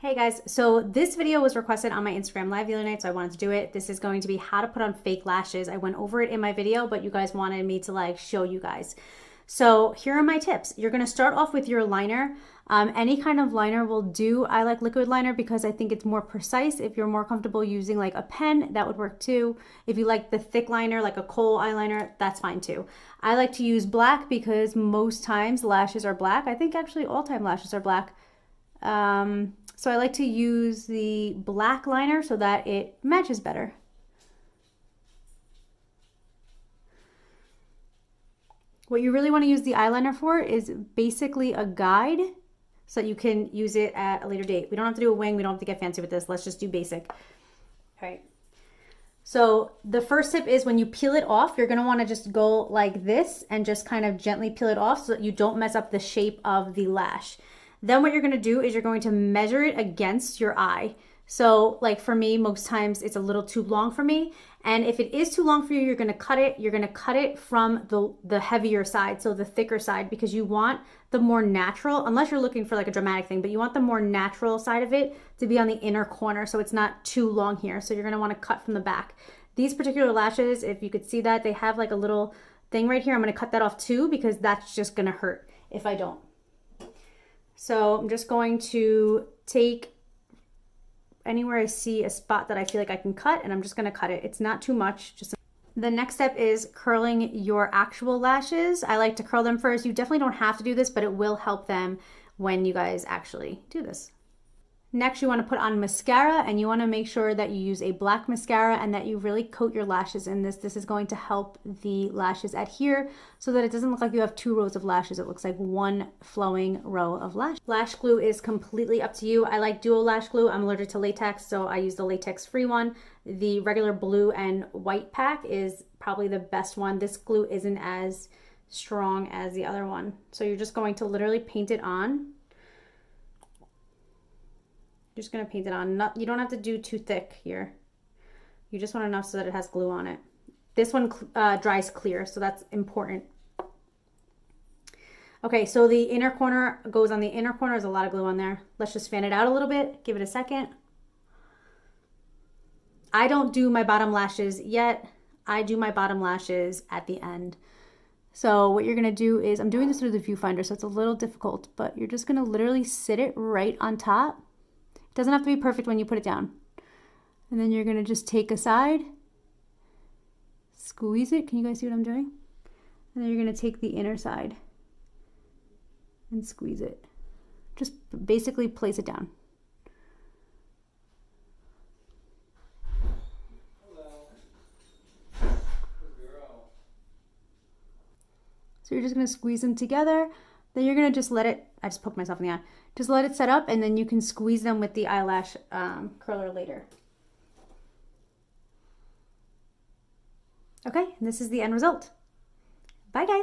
Hey guys, so this video was requested on my Instagram live the other night, so I wanted to do it. This is going to be how to put on fake lashes. I went over it in my video, but you guys wanted me to like show you guys. So here are my tips. You're gonna start off with your liner. Any kind of liner will do. I like liquid liner because I think it's more precise. If you're more comfortable using like a pen, that would work too. If you like the thick liner, like a kohl eyeliner, that's fine too. I like to use black because most times lashes are black. I think actually all time lashes are black. So I like to use the black liner so that it matches better. What you really want to use the eyeliner for is basically a guide so that you can use it at a later date. We don't have to do a wing. We don't have to get fancy with this. Let's just do basic. All right. So the first tip is when you peel it off, you're going to want to just go like this and just kind of gently peel it off so that you don't mess up the shape of the lash. Then what you're going to do is you're going to measure it against your eye. So like for me, most times it's a little too long for me. And if it is too long for you, you're going to cut it. You're going to cut it from the heavier side, so the thicker side, because you want the more natural, unless you're looking for like a dramatic thing, but you want the more natural side of it to be on the inner corner so it's not too long here. So you're going to want to cut from the back. These particular lashes, if you could see that, they have like a little thing right here. I'm going to cut that off too because that's just going to hurt if I don't. So I'm just going to take anywhere I see a spot that I feel like I can cut, and I'm just going to cut it. It's not too much. The next step is curling your actual lashes. I like to curl them first. You definitely don't have to do this, but it will help them when you guys actually do this. Next, you want to put on mascara, and you want to make sure that you use a black mascara and that you really coat your lashes in this. This is going to help the lashes adhere so that it doesn't look like you have two rows of lashes. It looks like one flowing row of lash. Lash glue is completely up to you. I like duo lash glue. I'm allergic to latex, so I use the latex-free one. The regular blue and white pack is probably the best one. This glue isn't as strong as the other one. So you're just going to literally paint it on. Just going to paint it on. You don't have to do too thick here. You just want enough so that it has glue on it. This one dries clear, so that's important. Okay, so the inner corner goes on the inner corner. There's a lot of glue on there. Let's just fan it out a little bit. Give it a second. I don't do my bottom lashes yet. I do my bottom lashes at the end. So what you're going to do is, I'm doing this through the viewfinder, so it's a little difficult, but you're just going to literally sit it right on top. Doesn't have to be perfect when you put it down. And then you're going to just take a side, squeeze it. Can you guys see what I'm doing? And then you're going to take the inner side and squeeze it. Just basically place it down. So you're just going to squeeze them together. Then you're going to just let it, I just poked myself in the eye. Just let it set up, and then you can squeeze them with the eyelash curler later. Okay, and this is the end result. Bye guys.